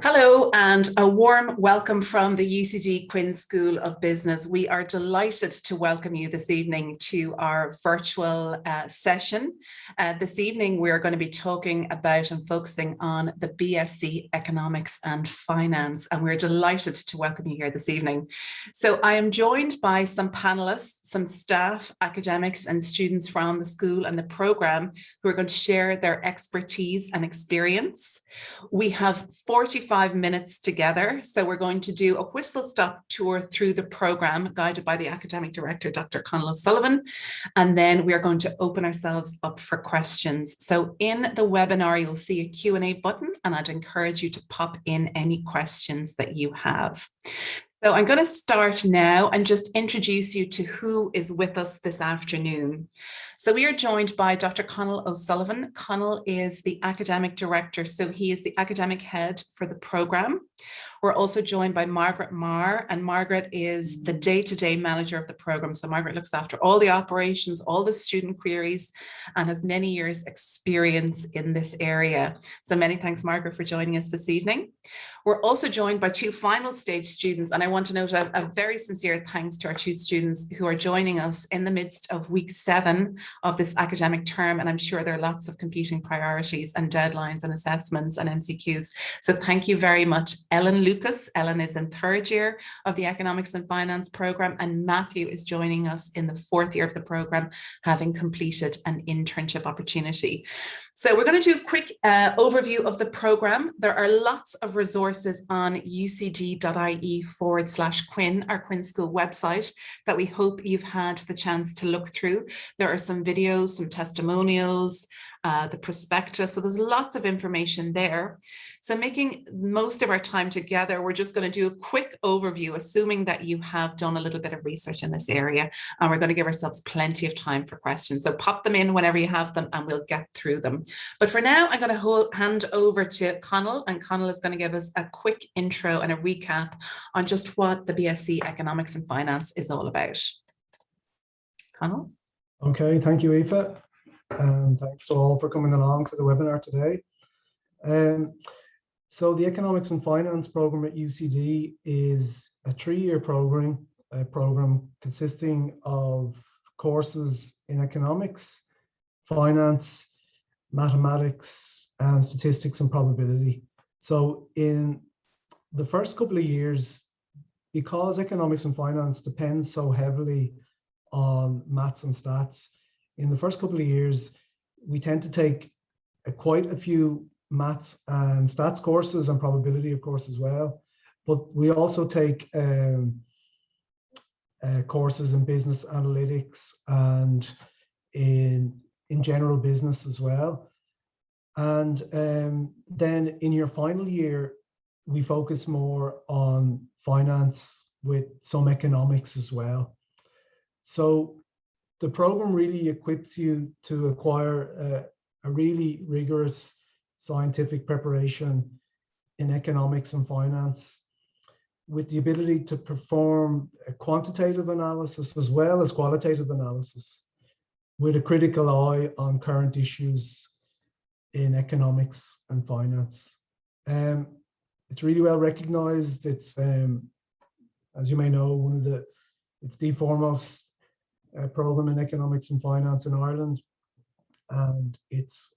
Hello and a warm welcome from the UCD Quinn School of Business. We are delighted to welcome you this evening to our virtual session. This evening we're going to be talking about and focusing on the BSc Economics and Finance, and we're delighted to welcome you here this evening. So I am joined by some panelists, some staff, academics and students from the school and the programme who are going to share their expertise and experience. We have 45 minutes together, so we're going to do a whistle-stop tour through the programme guided by the Academic Director, Dr. Conal O'Sullivan, and then we are going to open ourselves up for questions. So in the webinar, you'll see a Q&A button, and I'd encourage you to pop in any questions that you have. So I'm going to start now and just introduce you to who is with us this afternoon. So we are joined by Dr. Conal O'Sullivan. Conal is the academic director, so he is the academic head for the programme. We're also joined by Margaret Marr, and Margaret is the day-to-day manager of the programme. So Margaret looks after all the operations, all the student queries, and has many years experience in this area. So many thanks, Margaret, for joining us this evening. We're also joined by two final stage students, and I want to note a very sincere thanks to our two students who are joining us in the midst of week 7 of this academic term, and I'm sure there are lots of competing priorities and deadlines and assessments and MCQs. So thank you very much, Ellen Lucas. Ellen is in 3rd year of the Economics and Finance programme, and Matthew is joining us in the 4th year of the programme, having completed an internship opportunity. So we're going to do a quick overview of the programme. There are lots of resources on ucd.ie/Quinn, our Quinn School website, that we hope you've had the chance to look through. There are some videos, some testimonials, the prospectus, so there's lots of information there. So making most of our time together, we're just going to do a quick overview, assuming that you have done a little bit of research in this area, and we're going to give ourselves plenty of time for questions. So pop them in whenever you have them and we'll get through them. But for now, I'm going to hand over to Conal, and Conal is going to give us a quick intro and a recap on just what the BSc Economics and Finance is all about. Conal? Okay, thank you, Aoife. And thanks to all for coming along to the webinar today. So the Economics and Finance program at UCD is a 3-year program consisting of courses in economics, finance, mathematics, and statistics and probability. So in the first couple of years, because economics and finance depends so heavily on maths and stats, in the first couple of years, we tend to take quite a few maths and stats courses and probability, of course, as well. But we also take courses in business analytics and in general business as well. And then in your final year, we focus more on finance with some economics as well. So the program really equips you to acquire a really rigorous scientific preparation in economics and finance, with the ability to perform a quantitative analysis as well as qualitative analysis, with a critical eye on current issues in economics and finance. It's really well recognized. It's, as you may know, it's the foremost program in economics and finance in Ireland, and it's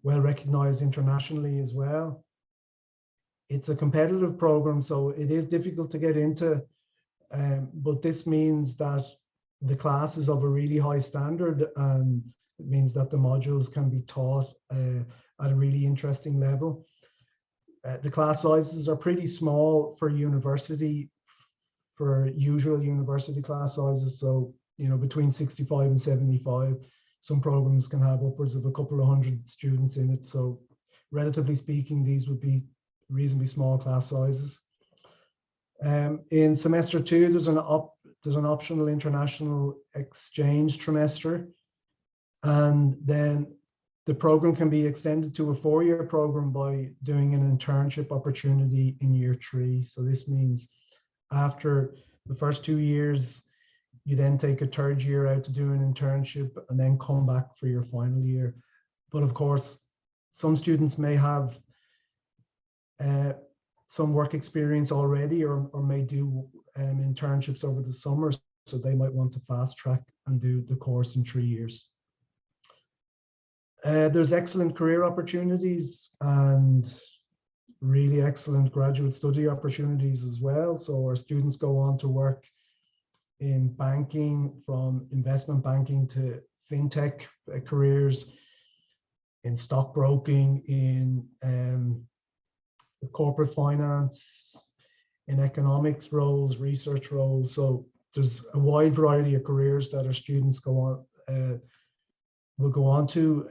well recognized internationally as well. It's a competitive program, so it is difficult to get into, but this means that the class is of a really high standard, and it means that the modules can be taught at a really interesting level. The class sizes are pretty small for usual university class sizes, so between 65 and 75. Some programs can have upwards of a couple of hundred students in it, so relatively speaking, these would be reasonably small class sizes. In semester 2, there's an optional international exchange trimester, and then the program can be extended to a 4-year program by doing an internship opportunity in year 3. So this means after the first 2 years, you then take a 3rd year out to do an internship and then come back for your final year. But of course, some students may have some work experience already, or may do internships over the summer, so they might want to fast track and do the course in 3 years. There's excellent career opportunities and really excellent graduate study opportunities as well. So our students go on to work in banking, from investment banking to fintech careers, in stockbroking, in corporate finance, in economics roles, research roles. So there's a wide variety of careers that our students will go on to.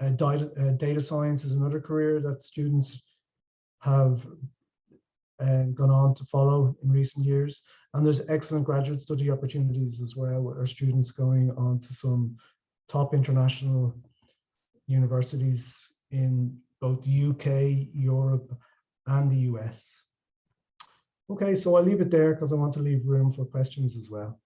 Data science is another career that students have gone on to follow in recent years. And there's excellent graduate study opportunities as well, with our students going on to some top international universities in both the UK, Europe, and the US. Okay, so I'll leave it there because I want to leave room for questions as well.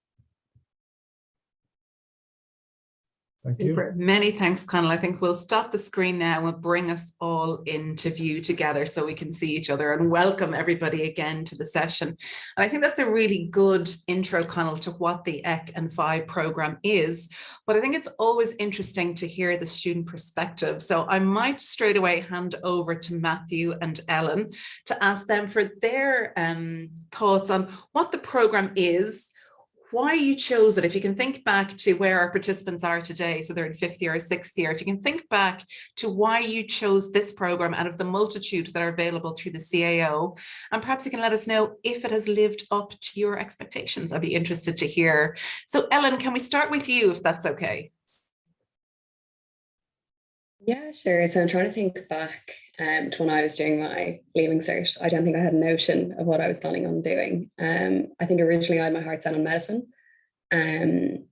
Thank you. Many thanks, Connell. I think we'll stop the screen now and we'll bring us all into view together so we can see each other, and welcome everybody again to the session. And I think that's a really good intro, Connell, to what the Ec and Phi program is. But I think it's always interesting to hear the student perspective. So I might straight away hand over to Matthew and Ellen to ask them for their thoughts on what the program is, why you chose it. If you can think back to where our participants are today, so they're in 5th year or 6th year, if you can think back to why you chose this program out of the multitude that are available through the CAO, and perhaps you can let us know if it has lived up to your expectations. I'd be interested to hear. So Ellen, can we start with you, if that's okay? Yeah, sure. So I'm trying to think back to when I was doing my leaving cert. I don't think I had a notion of what I was planning on doing. I think originally I had my heart set on medicine. And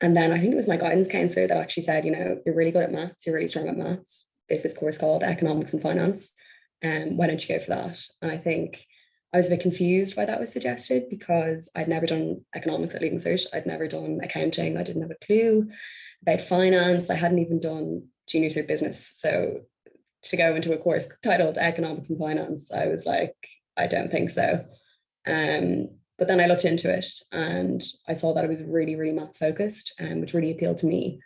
then I think it was my guidance counselor that actually said, you know, you're really good at maths, you're really strong at maths. There's this course called Economics and Finance. Why don't you go for that? And I think I was a bit confused why that was suggested, because I'd never done economics at leaving cert. I'd never done accounting. I didn't have a clue about finance. I hadn't even done junior cert business. So to go into a course titled Economics and Finance, I was like, I don't think so. But then I looked into it and I saw that it was really, really maths focused, which really appealed to me.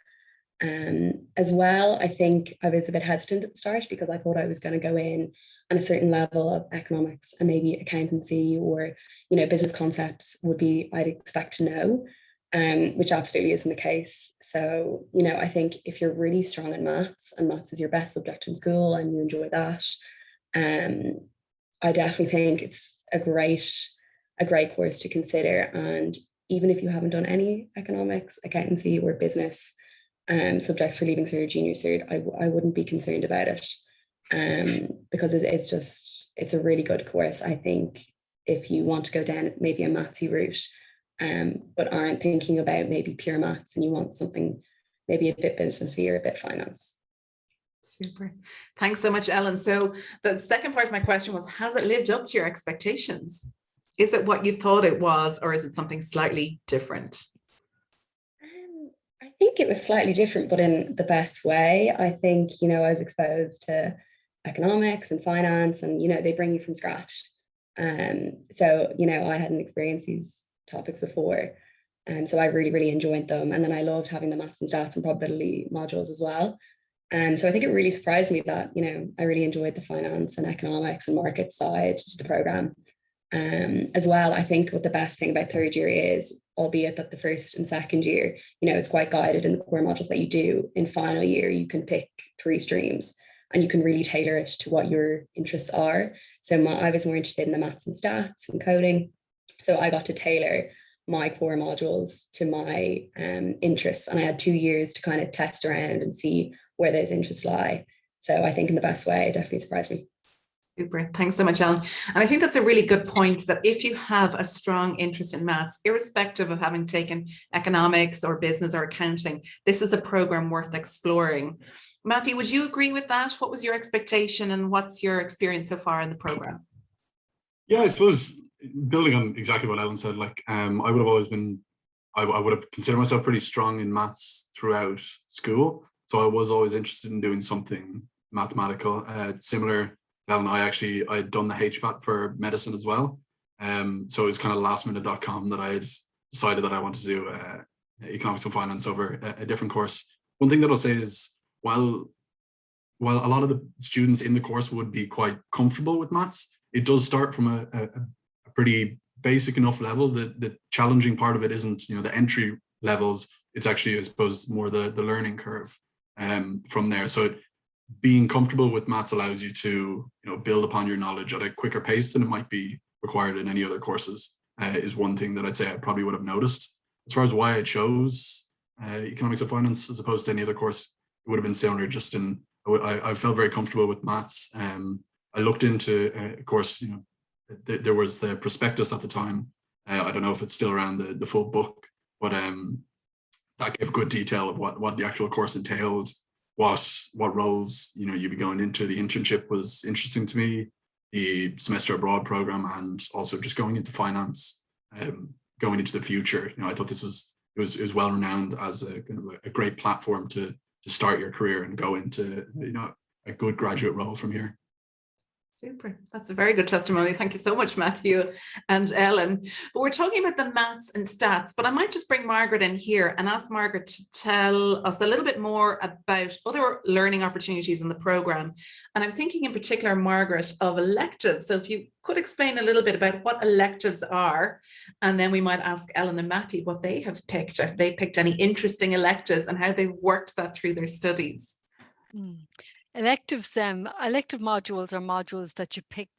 As well, I think I was a bit hesitant at the start because I thought I was going to go in on a certain level of economics and maybe accountancy, or, you know, business concepts would be, I'd expect to know. Which absolutely isn't the case. So, you know, I think if you're really strong in maths and maths is your best subject in school and you enjoy that, I definitely think it's a great course to consider. And even if you haven't done any economics, accountancy, or business subjects for leaving cert or junior cert, I wouldn't be concerned about it, because it's a really good course. I think if you want to go down maybe a mathsy route, but aren't thinking about maybe pure maths and you want something maybe a bit businessy or a bit finance. Super. Thanks so much, Ellen. So the second part of my question was, has it lived up to your expectations? Is it what you thought it was, or is it something slightly different? I think it was slightly different, but in the best way. I think, you know, I was exposed to economics and finance, and, you know, they bring you from scratch. So, you know, I hadn't experienced these topics before, and so I really, really enjoyed them. And then I loved having the maths and stats and probability modules as well. And so I think it really surprised me that, you know, I really enjoyed the finance and economics and market side to the program. As well, I think what the best thing about third year is, albeit that the first and second year, you know, it's quite guided in the core modules that you do. In final year, you can pick 3 streams and you can really tailor it to what your interests are. So I was more interested in the maths and stats and coding. So I got to tailor my core modules to my interests, and I had 2 years to kind of test around and see where those interests lie. So I think in the best way, it definitely surprised me. Super. Thanks so much, Ellen. And I think that's a really good point, that if you have a strong interest in maths, irrespective of having taken economics or business or accounting, this is a program worth exploring. Matthew, would you agree with that? What was your expectation and what's your experience so far in the program? Yeah, I suppose building on exactly what Ellen said, like I would have always been, I would have considered myself pretty strong in maths throughout school. So I was always interested in doing something mathematical, similar Ellen, I'd done the HPAT for medicine as well. So it was kind of lastminute.com that I had decided that I wanted to do economics and finance over a different course. One thing that I'll say is, while a lot of the students in the course would be quite comfortable with maths, it does start from a pretty basic enough level that the challenging part of it isn't, the entry levels. It's actually, I suppose, more the learning curve from there. So being comfortable with maths allows you to, build upon your knowledge at a quicker pace than it might be required in any other courses, is one thing that I'd say I probably would have noticed. As far as why I chose economics and finance as opposed to any other course, it would have been similar. Just I felt very comfortable with maths. I looked into, of course, there was the prospectus at the time. I don't know if it's still around, the full book, but that gave good detail of what the actual course entailed, what roles you'd be going into. The internship was interesting to me, the semester abroad program, and also just going into finance, going into the future. I thought it was well renowned as a great platform to start your career and go into a good graduate role from here. Super. That's a very good testimony. Thank you so much, Matthew and Ellen. But we're talking about the maths and stats, but I might just bring Margaret in here and ask Margaret to tell us a little bit more about other learning opportunities in the program. And I'm thinking in particular, Margaret, of electives. So if you could explain a little bit about what electives are, and then we might ask Ellen and Matthew what they have picked, if they picked any interesting electives and how they've worked that through their studies. Electives, elective modules are modules that you pick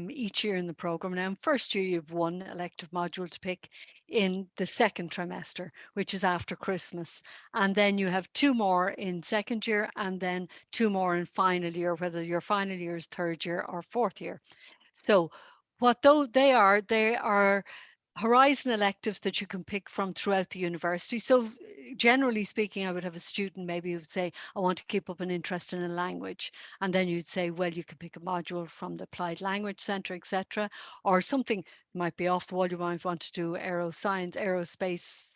each year in the program. Now, in first year, you have one elective module to pick in the second trimester, which is after Christmas. And then you have two more in second year, and then two more in final year, whether your final year is third year or fourth year. So what they are horizon electives that you can pick from throughout the university. So generally speaking, I would have a student maybe who would say, I want to keep up an interest in a language. And then you'd say, well, you can pick a module from the Applied Language Centre, etc. Or something might be off the wall. You might want to do aerospace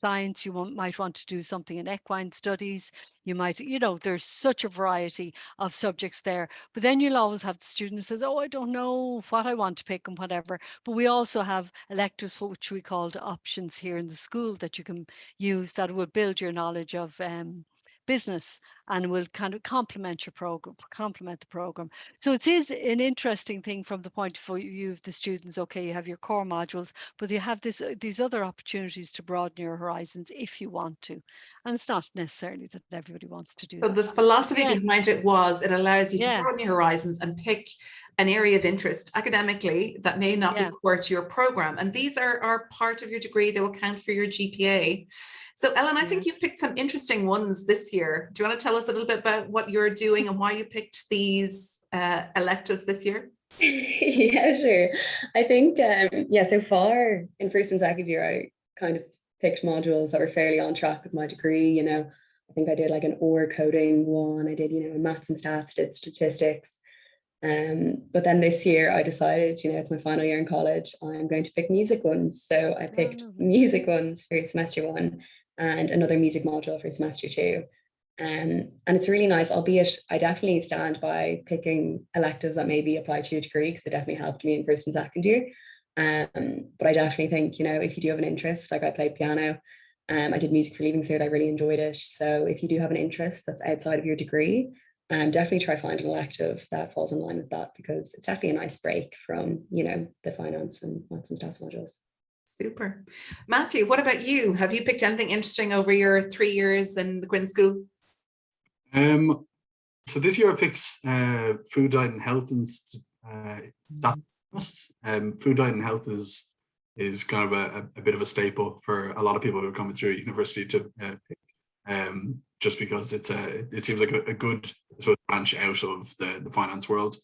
science. You might want to do something in equine studies. You might, there's such a variety of subjects there. But then you'll always have the student who says, oh, I don't know what I want to pick and whatever. But we also have electives, which we call options here in the school, that you can use that will build your knowledge of business and will kind of complement the program. So it is an interesting thing from the point of view of the students. Okay, you have your core modules, but you have these other opportunities to broaden your horizons if you want to. And it's not necessarily that everybody wants to do so that. The philosophy behind it was it allows you to broaden your horizons and pick an area of interest academically that may not be core to your program. And these are part of your degree. They will count for your GPA. So Ellen, I think you've picked some interesting ones this year. Do you want to tell us a little bit about what you're doing and why you picked these electives this year? Yeah, sure. I think, so far in first and second year, I kind of picked modules that were fairly on track with my degree. I think I did like an OR coding one. I did, maths and stats, I did statistics. But then this year I decided, it's my final year in college, I'm going to pick music ones. So I picked music ones for semester one and another music module for semester two. And it's really nice, albeit I definitely stand by picking electives that maybe apply to your degree, because it definitely helped me in first and second year. But I definitely think, if you do have an interest, like I played piano, I did music for Leaving Cert, I really enjoyed it. So if you do have an interest that's outside of your degree, definitely try find an elective that falls in line with that, because it's definitely a nice break from, the finance and maths and stats modules. Super. Matthew, what about you? Have you picked anything interesting over your 3 years in the Quinn School? So this year I picked food, diet and health, and food, diet and health is kind of a bit of a staple for a lot of people who are coming through university to pick, just because it seems like a good sort of branch out of the finance world,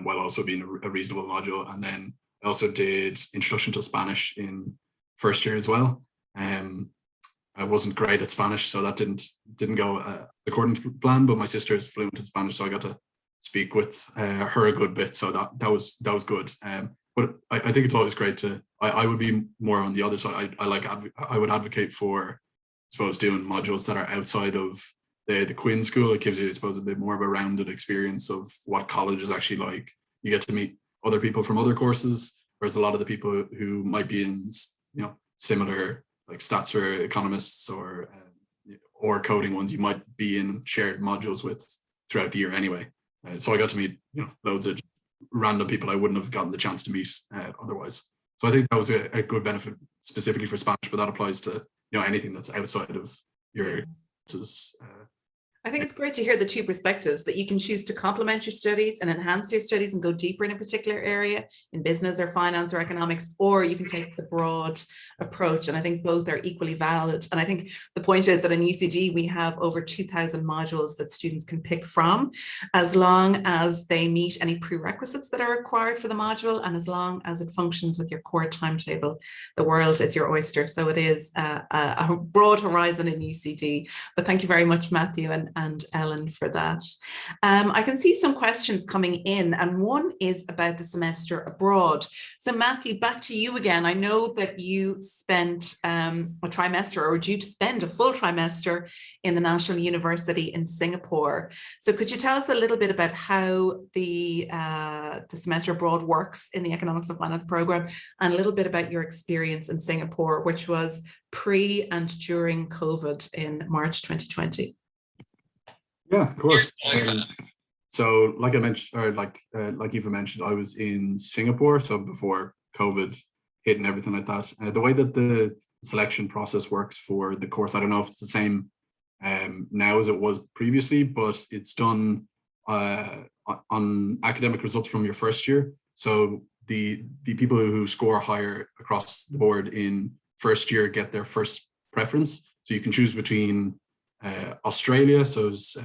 while also being a reasonable module. And then I also did Introduction to Spanish in first year as well. I wasn't great at Spanish, so that didn't go according to plan, but my sister is fluent in Spanish, so I got to speak with her a good bit, so that was good. But I think it's always great to, I would be more on the other side. I would advocate for, I suppose, doing modules that are outside of the Quinn school, it gives you, I suppose, a bit more of a rounded experience of what college is actually like. You get to meet other people from other courses, whereas a lot of the people who might be in, you know, similar like stats or economists or coding ones, you might be in shared modules with throughout the year anyway. So I got to meet, you know, loads of random people I wouldn't have gotten the chance to meet otherwise. So I think that was a good benefit specifically for Spanish, but that applies to, you know, anything that's outside of your courses. I think it's great to hear the two perspectives, that you can choose to complement your studies and enhance your studies and go deeper in a particular area in business or finance or economics, or you can take the broad approach. And I think both are equally valid. And I think the point is that in UCD, we have over 2,000 modules that students can pick from, as long as they meet any prerequisites that are required for the module, and as long as it functions with your core timetable. The world is your oyster. So it is a broad horizon in UCD. But thank you very much, Matthew and Ellen, for that. I can see some questions coming in, and one is about the semester abroad. So Matthew, back to you again. I know that you spent a trimester, or due to spend a full trimester in the National University in Singapore. So could you tell us a little bit about how the semester abroad works in the Economics and Finance program, and a little bit about your experience in Singapore, which was pre and during COVID in March 2020? Yeah, of course. So like I mentioned, or like Eva mentioned, I was in Singapore, so before COVID hit and everything like that. The way that the selection process works for the course, I don't know if it's the same now as it was previously, but it's done on academic results from your first year. So the people who score higher across the board in first year get their first preference. So you can choose between Australia, so it's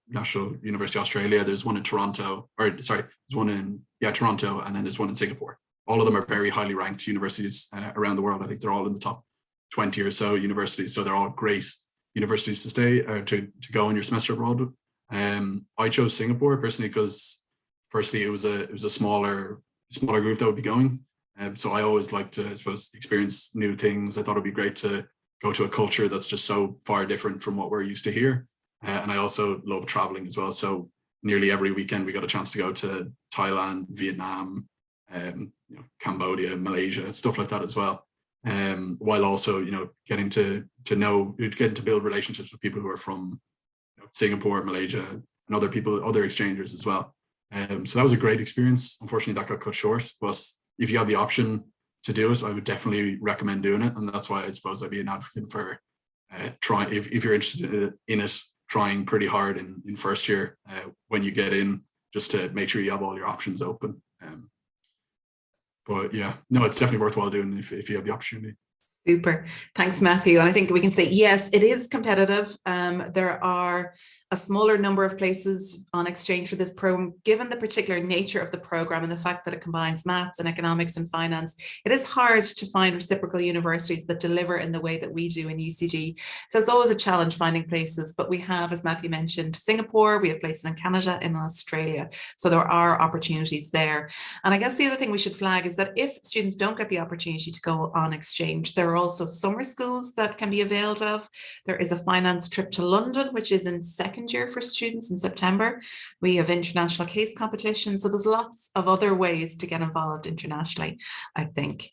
National University of Australia. There's one in Toronto, or sorry, there's one in Toronto, and then there's one in Singapore. All of them are very highly ranked universities around the world. I think they're all in the top 20 or so universities. So they're all great universities to stay or to go on your semester abroad. I chose Singapore personally because, firstly, it was a smaller group that would be going. So I always like to, I suppose, experience new things. I thought it'd be great to go to a culture that's just so far different from what we're used to here. And I also love traveling as well. So nearly every weekend we got a chance to go to Thailand, Vietnam, Cambodia, Malaysia, stuff like that as well. While also, getting to build relationships with people who are from Singapore, Malaysia, and other exchangers as well. So that was a great experience. Unfortunately, that got cut short, but if you have the option to do it, I would definitely recommend doing it. And that's why I suppose I'd be an advocate for trying, if you're interested in it, trying pretty hard in first year when you get in, just to make sure you have all your options open. But yeah, no, it's definitely worthwhile doing if you have the opportunity. Super. Thanks, Matthew. And I think we can say, yes, it is competitive. There are a smaller number of places on exchange for this program. Given the particular nature of the program and the fact that it combines maths and economics and finance, it is hard to find reciprocal universities that deliver in the way that we do in UCD. So it's always a challenge finding places, but we have, as Matthew mentioned, Singapore, we have places in Canada and Australia. So there are opportunities there. And I guess the other thing we should flag is that if students don't get the opportunity to go on exchange, there are also summer schools that can be availed of. There is a finance trip to London, which is in second year for students in September. We have international case competitions. So there's lots of other ways to get involved internationally, I think.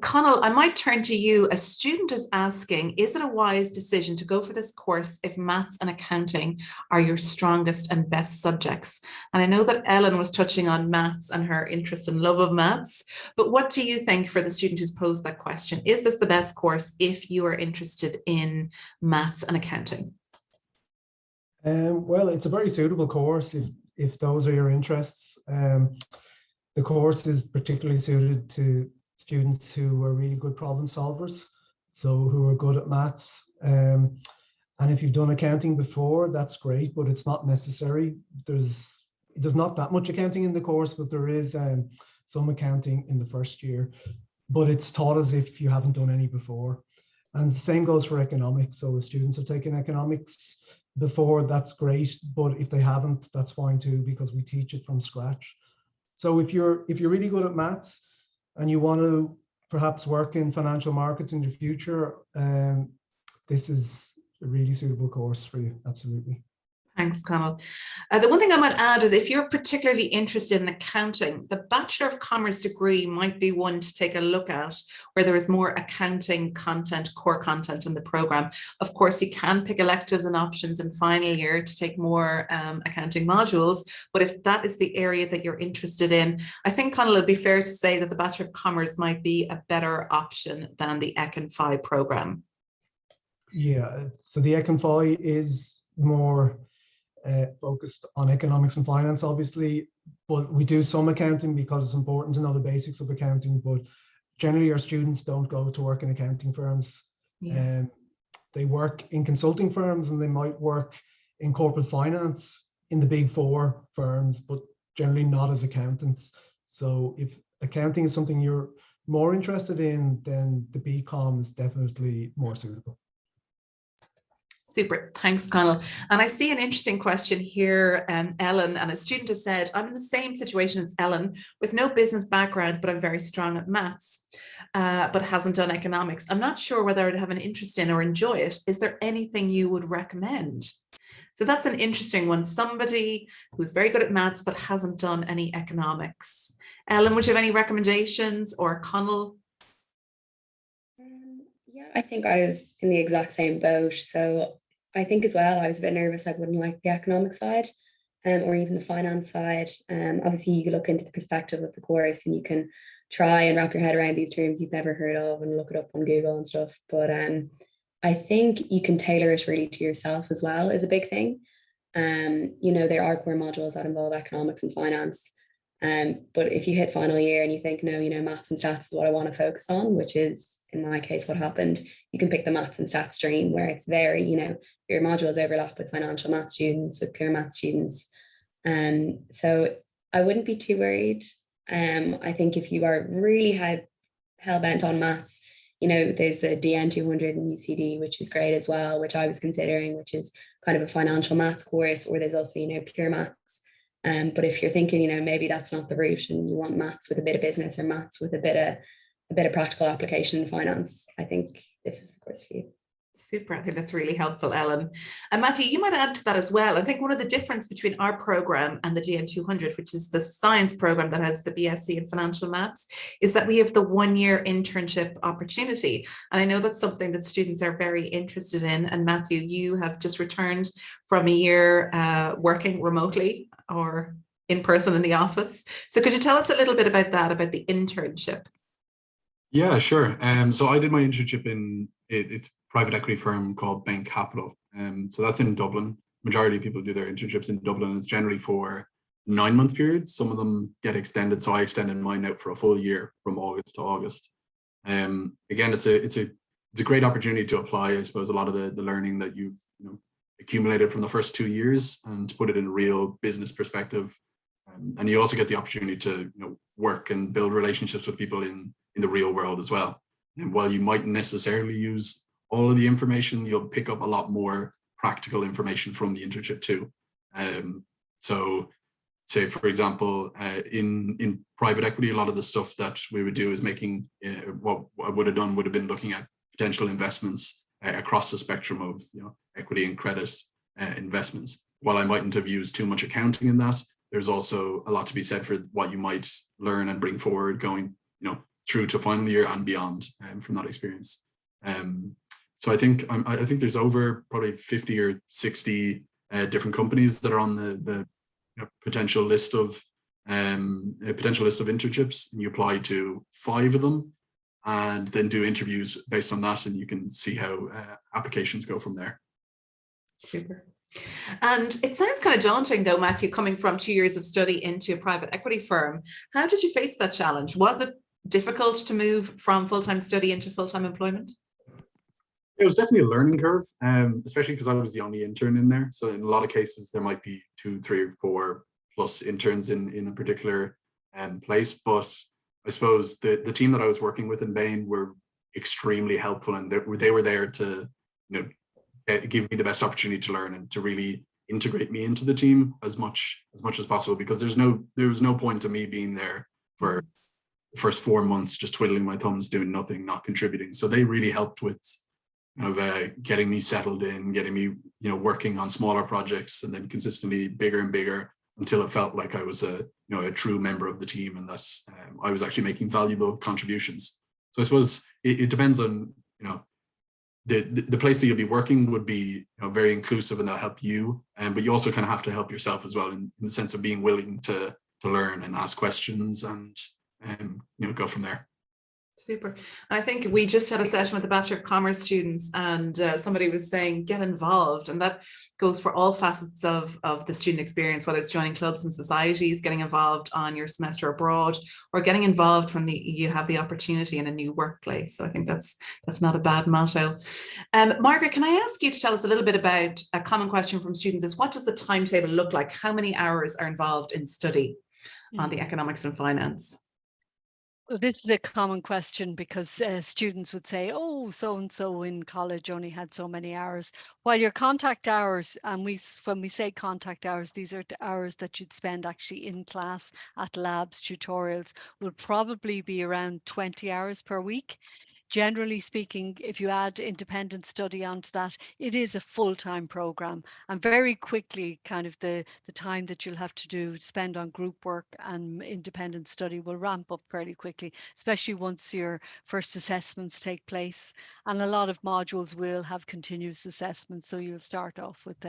Connell, I might turn to you. A student is asking, is it a wise decision to go for this course if maths and accounting are your strongest and best subjects? And I know that Ellen was touching on maths and her interest and love of maths, but what do you think for the student who's posed that question? Is this the best course if you are interested in maths and accounting? Well, it's a very suitable course if those are your interests. The course is particularly suited to students who are really good problem solvers, so who are good at maths. And if you've done accounting before, that's great, but it's not necessary. There's not that much accounting in the course, but there is some accounting in the first year. But it's taught as if you haven't done any before. And the same goes for economics. So if students have taken economics before, that's great. But if they haven't, that's fine too, because we teach it from scratch. So if you're really good at maths, and you want to perhaps work in financial markets in the future, this is a really suitable course for you. Absolutely. Thanks, Connell. The one thing I might add is if you're particularly interested in accounting, the Bachelor of Commerce degree might be one to take a look at, where there is more accounting content, core content in the program. Of course, you can pick electives and options in final year to take more accounting modules, but if that is the area that you're interested in, I think, Connell, it'd be fair to say that the Bachelor of Commerce might be a better option than the Econ Phi program. Yeah, so the Econ Phi is more focused on economics and finance, obviously, but we do some accounting because it's important to know the basics of accounting. But generally, our students don't go to work in accounting firms. Yeah. They work in consulting firms, and they might work in corporate finance in the big four firms, but generally not as accountants. So if accounting is something you're more interested in, then the BCom is definitely more suitable. Super, thanks, Connell. And I see an interesting question here, Ellen, and a student has said, I'm in the same situation as Ellen with no business background, but I'm very strong at maths, but hasn't done economics. I'm not sure whether I'd have an interest in or enjoy it. Is there anything you would recommend? So that's an interesting one. Somebody who's very good at maths, but hasn't done any economics. Ellen, would you have any recommendations, or Connell? Yeah, I think I was in the exact same boat. So I think as well, I was a bit nervous I wouldn't like the economic side or even the finance side. Obviously, you can look into the perspective of the course and you can try and wrap your head around these terms you've never heard of and look it up on Google and stuff. But I think you can tailor it really to yourself as well is a big thing. You know, there are core modules that involve economics and finance. But if you hit final year and you think, no, you know, maths and stats is what I want to focus on, which is in my case what happened, you can pick the maths and stats stream where it's very, you know, your modules overlap with financial math students, with pure math students. So I wouldn't be too worried. I think if you are really hell bent on maths, you know, there's the DN 200 in UCD, which is great as well, which I was considering, which is kind of a financial maths course, or there's also, you know, pure maths. But if you're thinking, you know, maybe that's not the route and you want maths with a bit of business or maths with a bit of practical application in finance, I think this is the course for you. Super. I think that's really helpful, Ellen. And Matthew, you might add to that as well. I think one of the difference between our program and the DN 200, which is the science program that has the BSc in financial maths, is that we have the 1-year internship opportunity. And I know that's something that students are very interested in. And Matthew, you have just returned from a year working remotely or in person in the office. So could you tell us a little bit about that, about the internship? Yeah, sure. So I did my internship in it's a private equity firm called Bain Capital. So that's in Dublin. Majority of people do their internships in Dublin. It's generally for 9-month periods. Some of them get extended. So I extended mine out for a full year from August to August. Again, it's a great opportunity to apply, I suppose, a lot of the learning that you've accumulated from the first 2 years and to put it in a real business perspective. And you also get the opportunity to work and build relationships with people in the real world as well. And while you might necessarily use all of the information, you'll pick up a lot more practical information from the internship too. So say, for example, in private equity, a lot of the stuff that we would do is making, what I would have done would have been looking at potential investments across the spectrum of equity and credit investments. While I mightn't have used too much accounting in that, there's also a lot to be said for what you might learn and bring forward going through to final year and beyond from that experience. So I think there's over probably 50 or 60 different companies that are on the potential list of internships, and you apply to 5 of them and then do interviews based on that, and you can see how applications go from there. Super. And it sounds kind of daunting though, Matthew, coming from 2 years of study into a private equity firm. How did you face that challenge? Was it difficult to move from full-time study into full-time employment? It was definitely a learning curve, especially because I was the only intern in there. So in a lot of cases, there might be 2, 3, or 4 plus interns in a particular place. But I suppose the team that I was working with in Bain were extremely helpful, and they were there to give me the best opportunity to learn and to really integrate me into the team as much as possible, because there was no point to me being there for the first 4 months just twiddling my thumbs, doing nothing, not contributing. So they really helped with getting me settled in, getting me, working on smaller projects, and then consistently bigger and bigger until it felt like I was a true member of the team, and thus I was actually making valuable contributions. So I suppose it depends on, the place that you'll be working would be very inclusive, and they'll help you, but you also kind of have to help yourself as well, in the sense of being willing to learn and ask questions and go from there. Super. I think we just had a session with the Bachelor of Commerce students, and somebody was saying get involved, and that goes for all facets of the student experience, whether it's joining clubs and societies, getting involved on your semester abroad, or getting involved when you have the opportunity in a new workplace. So I think that's not a bad motto. Margaret, can I ask you to tell us a little bit about a common question from students is, what does the timetable look like? How many hours are involved in study on the economics and finance? Well, this is a common question because students would say, oh, so-and-so in college only had so many hours. While your contact hours, and when we say contact hours, these are the hours that you'd spend actually in class, at labs, tutorials, will probably be around 20 hours per week. Generally speaking, if you add independent study onto that, it is a full-time program, and very quickly kind of the time that you'll have to spend on group work and independent study will ramp up fairly quickly, especially once your first assessments take place. And a lot of modules will have continuous assessments, so you'll start off with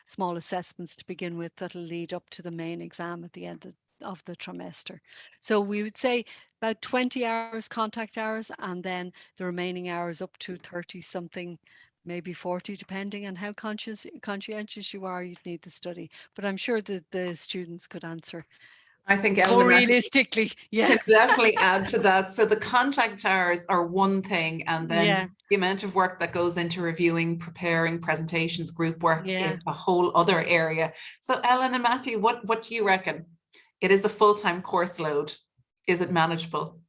small assessments to begin with that'll lead up to the main exam at the end of the trimester. So we would say about 20 hours contact hours, and then the remaining hours up to 30 something, maybe 40, depending on how conscientious you are, you'd need to study. But I'm sure that the students could answer. I think more realistically, yeah, can definitely add to that. So the contact hours are one thing, and then the amount of work that goes into reviewing, preparing presentations, group work is a whole other area. So Ellen and Matthew, what do you reckon? It is a full-time course load. Is it manageable?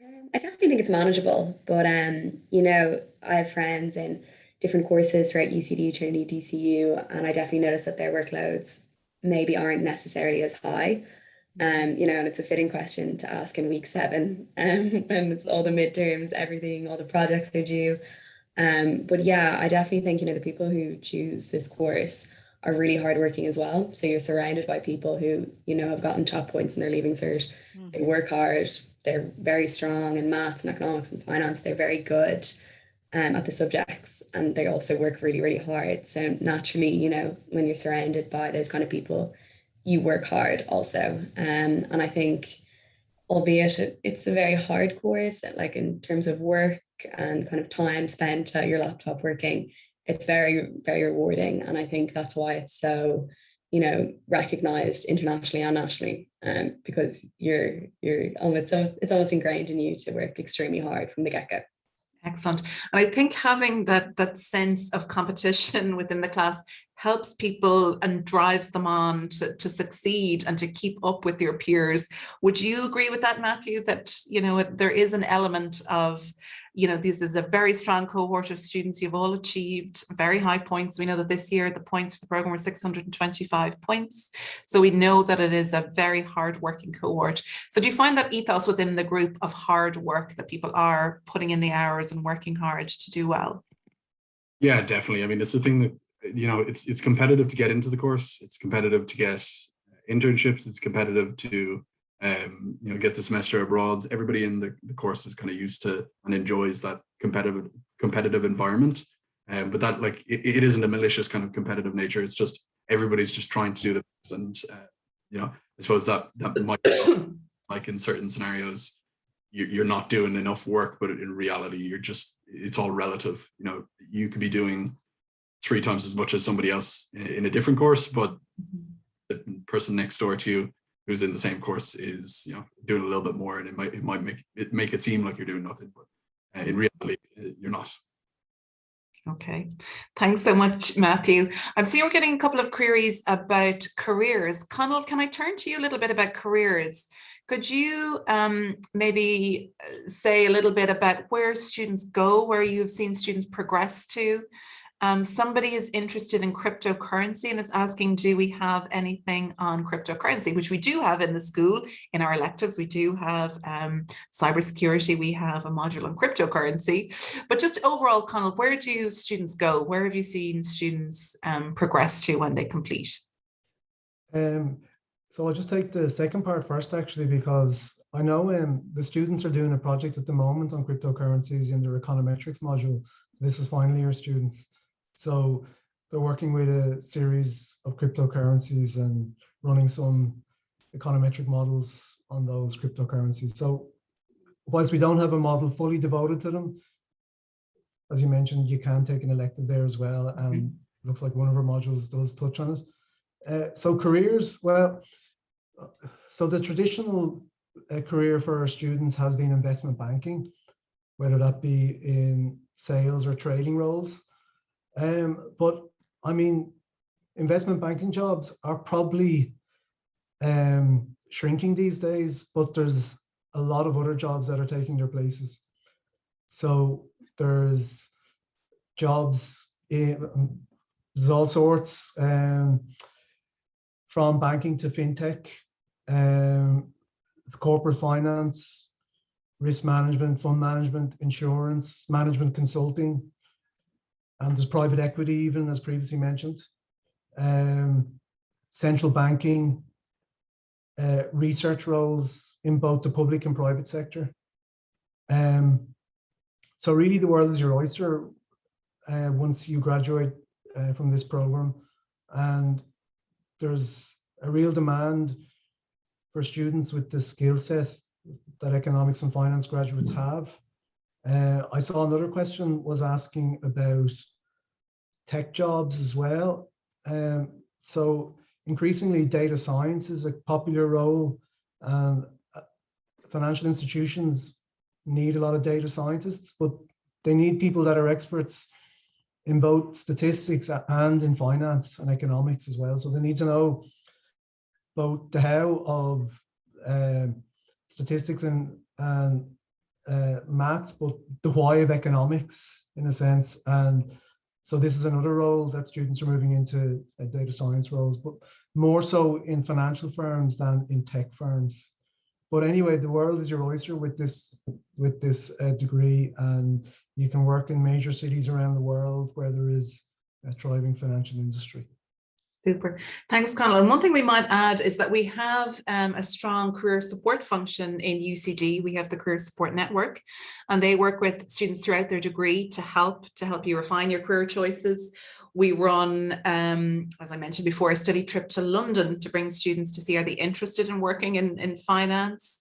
I definitely think it's manageable, but I have friends in different courses throughout UCD, Trinity, DCU, and I definitely notice that their workloads maybe aren't necessarily as high. And it's a fitting question to ask in week 7, when it's all the midterms, everything, all the projects are due. But yeah, I definitely think, the people who choose this course are really hardworking as well. So you're surrounded by people who, have gotten top points in their leaving cert. They work hard. They're very strong in maths and economics and finance. They're very good at the subjects, and they also work really, really hard. So naturally, when you're surrounded by those kind of people, you work hard also. And I think, albeit it's a very hard course, like in terms of work and kind of time spent at your laptop working, it's very, very rewarding. And I think that's why it's so, recognized internationally and nationally, because it's almost ingrained in you to work extremely hard from the get-go. Excellent. And I think having that sense of competition within the class helps people and drives them on to succeed and to keep up with your peers. Would you agree with that, Matthew, that, there is an element of, this is a very strong cohort of students. You've all achieved very high points. We know that this year the points for the program were 625 points. So we know that it is a very hard-working cohort. So do you find that ethos within the group of hard work, that people are putting in the hours and working hard to do well? Yeah, definitely. I mean, it's the thing that, it's competitive to get into the course. It's competitive to get internships. It's competitive to get the semester abroad. Everybody in the course is kind of used to and enjoys that competitive environment. But that, like, it isn't a malicious kind of competitive nature. It's just everybody's just trying to do the best. And I suppose that might be like in certain scenarios, you're not doing enough work, but in reality, it's all relative. You could be doing 3 times as much as somebody else in a different course, but the person next door to you who's in the same course is doing a little bit more, and it might make it seem like you're doing nothing, but in reality you're not. Okay, thanks so much, Matthew. I'm seeing we're getting a couple of queries about careers. Conal, can I turn to you a little bit about careers? Could you maybe say a little bit about where students go, where you've seen students progress to, Somebody is interested in cryptocurrency and is asking, do we have anything on cryptocurrency, which we do have in the school. In our electives, we do have cybersecurity, we have a module on cryptocurrency, but just overall, Conal, where do students go? Where have you seen students progress to when they complete? So I'll just take the second part first, actually, because I know the students are doing a project at the moment on cryptocurrencies in their econometrics module. This is final year students. So they're working with a series of cryptocurrencies and running some econometric models on those cryptocurrencies. So whilst we don't have a model fully devoted to them, as you mentioned, you can take an elective there as well. And it looks like one of our modules does touch on it. So careers, well, so the traditional career for our students has been investment banking, whether that be in sales or trading roles. But I mean, investment banking jobs are probably shrinking these days, but there's a lot of other jobs that are taking their places. So there's jobs there's all sorts, from banking to fintech, corporate finance, risk management, fund management, insurance, management consulting, and there's private equity even, as previously mentioned, central banking, research roles in both the public and private sector. So really the world is your oyster once you graduate from this program, and there's a real demand for students with the skill set that economics and finance graduates have. I saw another question was asking about tech jobs as well. So increasingly data science is a popular role, and financial institutions need a lot of data scientists, but they need people that are experts in both statistics and in finance and economics as well. So they need to know both the how of statistics and maths, but the why of economics in a sense. And so this is another role that students are moving into, data science roles, but more so in financial firms than in tech firms. But anyway, the world is your oyster with this degree, and you can work in major cities around the world where there is a thriving financial industry. Super. Thanks, Conal. And one thing we might add is that we have a strong career support function in UCD. We have the Career Support Network, and they work with students throughout their degree to help you refine your career choices. We run, as I mentioned before, a study trip to London to bring students to see, are they interested in working in finance?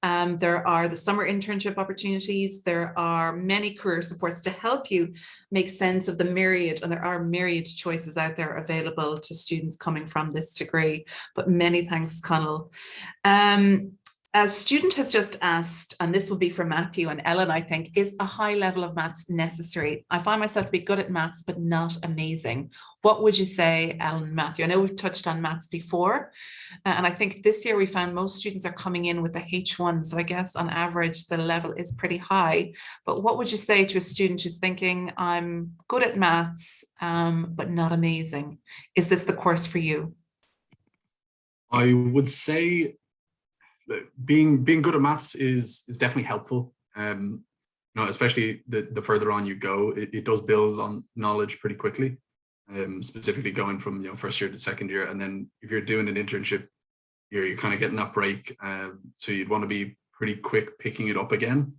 There are the summer internship opportunities. There are many career supports to help you make sense of the myriad, and there are myriad choices out there available to students coming from this degree. But many thanks, Conal. A student has just asked, and this will be for Matthew and Ellen, I think, is a high level of maths necessary? I find myself to be good at maths, but not amazing. What would you say, Ellen and Matthew? I know we've touched on maths before, and I think this year we found most students are coming in with the H1, so I guess on average the level is pretty high. But what would you say to a student who's thinking, I'm good at maths, but not amazing? Is this the course for you? I would say being good at maths is definitely helpful. You know, especially the further on you go, it does build on knowledge pretty quickly. Specifically going from, you know, first year to second year, and then if you're doing an internship, you're kind of getting that break. So you'd want to be pretty quick picking it up again.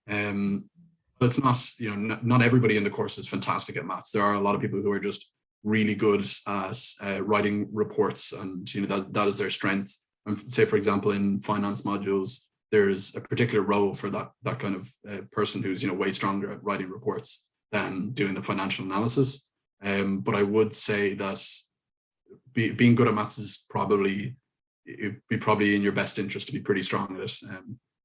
But it's not, you know, not everybody in the course is fantastic at maths. There are a lot of people who are just really good at writing reports, and you know that is their strength. And say, for example, in finance modules, there's a particular role for that kind of person who's, you know, way stronger at writing reports than doing the financial analysis. But I would say that being good at maths is probably in your best interest to be pretty strong at it.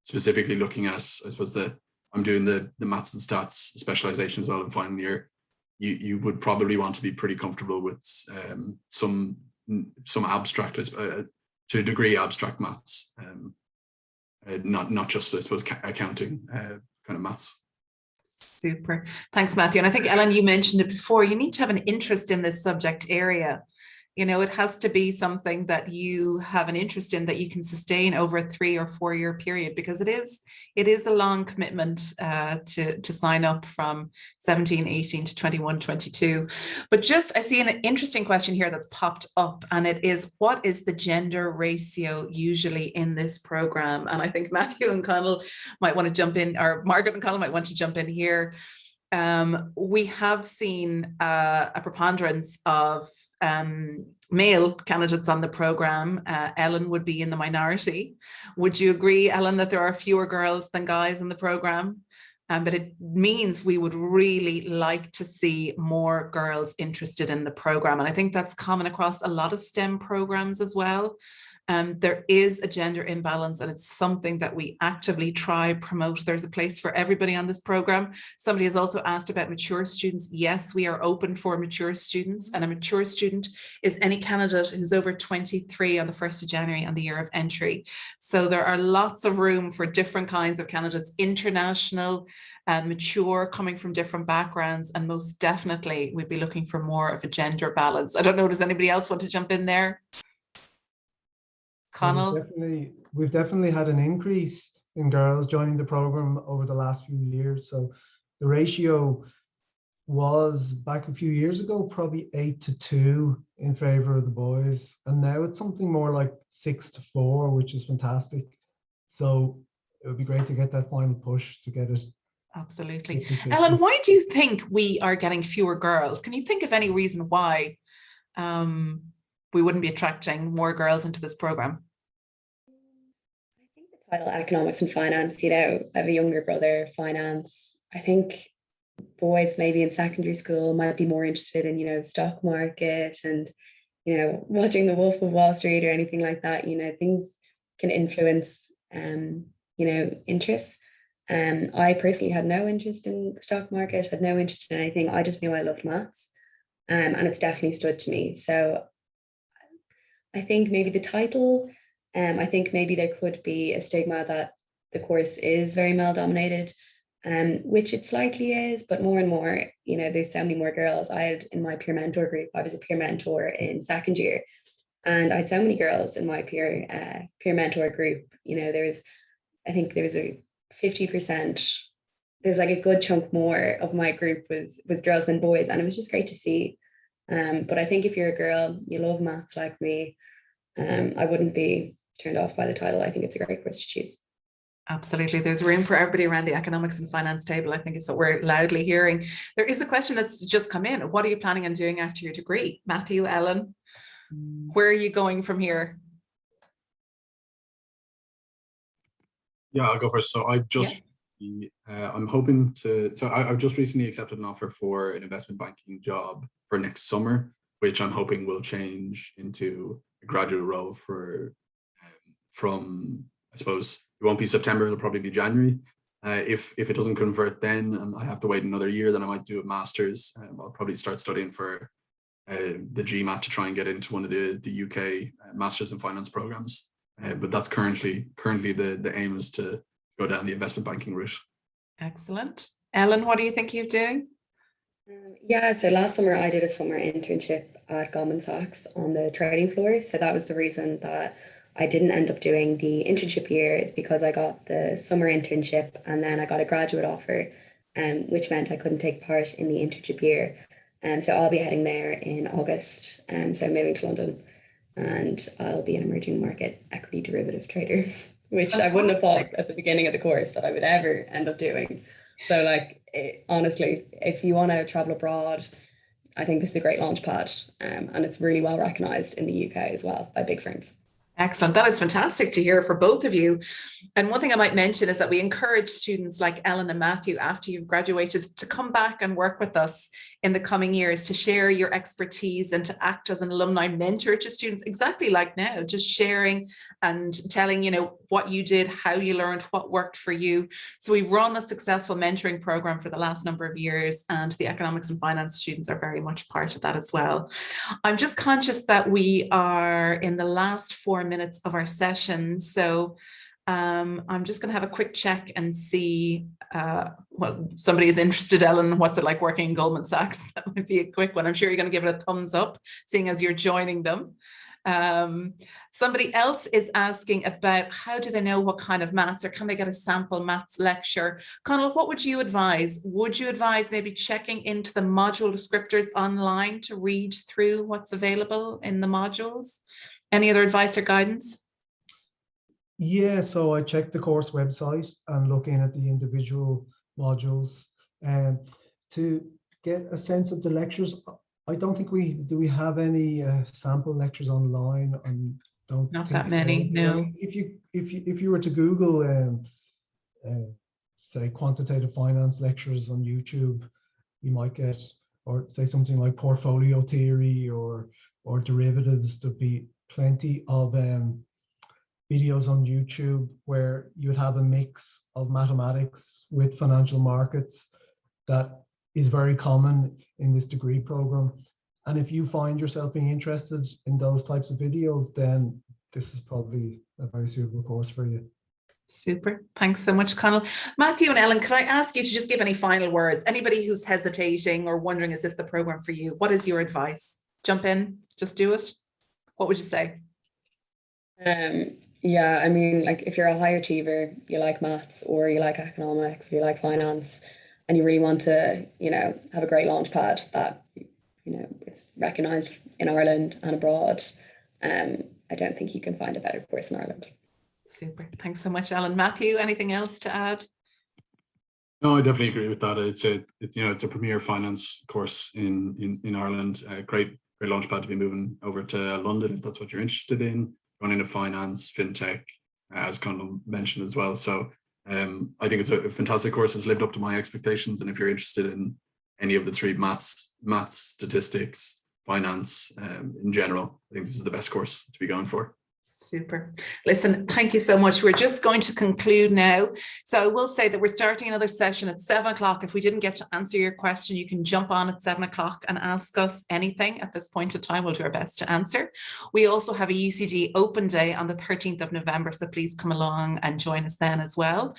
Specifically looking at, I suppose, I'm doing the maths and stats specialization as well in final year. You would probably want to be pretty comfortable with some abstract, to a degree, abstract maths, not just, I suppose, accounting kind of maths. Super. Thanks, Matthew. And I think, Ellen, you mentioned it before, you need to have an interest in this subject area. You know, it has to be something that you have an interest in that you can sustain over a 3 or 4 year period, because it is a long commitment to sign up from 17, 18 to 21, 22. But just, I see an interesting question here that's popped up, and it is, what is the gender ratio usually in this program? And I think Matthew and Connell might want to jump in, or Margaret and Connell might want to jump in here. We have seen a preponderance of male candidates on the program. Ellen would be in the minority. Would you agree, Ellen, that there are fewer girls than guys in the program? But it means we would really like to see more girls interested in the program. And I think that's common across a lot of STEM programs as well. There is a gender imbalance, and it's something that we actively try promote. There's a place for everybody on this program. Somebody has also asked about mature students. Yes, we are open for mature students, and a mature student is any candidate who's over 23 on the 1st of January on the year of entry. So there are lots of room for different kinds of candidates, international, mature, coming from different backgrounds, and most definitely we'd be looking for more of a gender balance. I don't know, does anybody else want to jump in there? Connell? So we've definitely had an increase in girls joining the program over the last few years. So the ratio was, back a few years ago, probably 8-2 in favor of the boys, and now it's something more like 6-4, which is fantastic. So it would be great to get that final push to get it. Absolutely. 50-50. Ellen, why do you think we are getting fewer girls? Can you think of any reason why we wouldn't be attracting more girls into this program? I think the title economics and finance, you know, I have a younger brother, finance. I think boys maybe in secondary school might be more interested in, you know, stock market and, you know, watching the Wolf of Wall Street or anything like that. You know, things can influence, you know, interests. I personally had no interest in the stock market, had no interest in anything. I just knew I loved maths, and it's definitely stood to me. So I think maybe the title, I think maybe there could be a stigma that the course is very male dominated, which it slightly is, but more and more, you know, there's so many more girls. I had in my peer mentor group, I was a peer mentor in second year, and I had so many girls in my peer mentor group. You know, I think there was a 50%, there's like a good chunk more of my group was girls than boys, and it was just great to see. But I think if you're a girl, you love maths like me, I wouldn't be turned off by the title. I think it's a great course to choose. Absolutely. There's room for everybody around the economics and finance table. I think it's what we're loudly hearing. There is a question that's just come in. What are you planning on doing after your degree? Matthew, Ellen, where are you going from here? Yeah, I'll go first. So I've just, I'm hoping to, so I've just recently accepted an offer for an investment banking job for next summer, which I'm hoping will change into a graduate role for, from, I suppose, it won't be September, it'll probably be January. If it doesn't convert then, and I have to wait another year, then I might do a master's. I'll probably start studying for the GMAT to try and get into one of the UK Masters in Finance programs. But that's currently the aim is to go down the investment banking route. Excellent. Ellen, what are you thinking of doing? Yeah, so last summer I did a summer internship at Goldman Sachs on the trading floor. So that was the reason that I didn't end up doing the internship year, is because I got the summer internship and then I got a graduate offer, which meant I couldn't take part in the internship year. And so I'll be heading there in August, so moving to London. And I'll be an emerging market equity derivative trader, which I wouldn't have thought at the beginning of the course that I would ever end up doing. So like, honestly, if you want to travel abroad, I think this is a great launch pad, and it's really well recognized in the UK as well by big firms. Excellent. That is fantastic to hear for both of you. And one thing I might mention is that we encourage students like Ellen and Matthew, after you've graduated, to come back and work with us in the coming years, to share your expertise and to act as an alumni mentor to students, exactly like now, just sharing and telling, you know, what you did, how you learned, what worked for you. So we've run a successful mentoring program for the last number of years, and the economics and finance students are very much part of that as well. I'm just conscious that we are in the last 4 minutes of our session. So I'm just going to have a quick check and see well, somebody is interested, Ellen, what's it like working in Goldman Sachs? That might be a quick one. I'm sure you're going to give it a thumbs up, seeing as you're joining them. Somebody else is asking about how do they know what kind of maths, or can they get a sample maths lecture? Conal, what would you advise? Would you advise maybe checking into the module descriptors online to read through what's available in the modules? Any other advice or guidance? Yeah, so I checked the course website and looking at the individual modules to get a sense of the lectures. I don't think we have any sample lectures online. I don't Not think that many, so. no. If you were to Google say quantitative finance lectures on YouTube, you might get, or say something like portfolio theory or derivatives. There'd be plenty of videos on YouTube where you'd have a mix of mathematics with financial markets that is very common in this degree program. And if you find yourself being interested in those types of videos, then this is probably a very suitable course for you. Super. Thanks so much, Conal. Matthew and Ellen, could I ask you to just give any final words? Anybody who's hesitating or wondering, is this the program for you? What is your advice? Jump in, just do it. What would you say? Yeah, I mean, like if you're a high achiever, you like maths or you like economics, or you like finance, and you really want to, have a great launch pad that, it's recognized in Ireland and abroad, I don't think you can find a better course in Ireland. Super. Thanks so much, Ellen. Matthew, anything else to add? No, I definitely agree with that. It's a premier finance course in Ireland. Great launchpad to be moving over to London if that's what you're interested in. Running a finance, fintech, as Conal mentioned as well. So I think it's a fantastic course. It's lived up to my expectations. And if you're interested in any of the three, maths, statistics, finance, in general, I think this is the best course to be going for. Super. Listen, thank you so much. We're just going to conclude now. So I will say that we're starting another session at 7 o'clock. If we didn't get to answer your question, you can jump on at 7 o'clock and ask us anything at this point in time. We'll do our best to answer. We also have a UCD open day on the 13th of November. So please come along and join us then as well.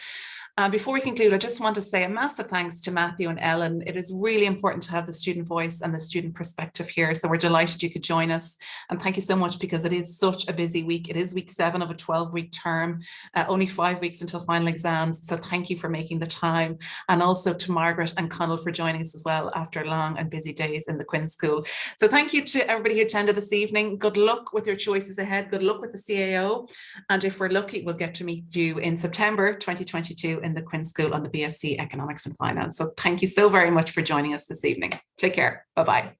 Before we conclude, I just want to say a massive thanks to Matthew and Ellen. It is really important to have the student voice and the student perspective here. So we're delighted you could join us. And thank you so much, because it is such a busy week. It is week 7 of a 12-week term, only 5 weeks until final exams. So thank you for making the time. And also to Margaret and Conal for joining us as well after long and busy days in the Quinn School. So thank you to everybody who attended this evening. Good luck with your choices ahead. Good luck with the CAO. And if we're lucky, we'll get to meet you in September 2022 in the Quinn School on the BSc Economics and Finance. So thank you so very much for joining us this evening. Take care. Bye-bye.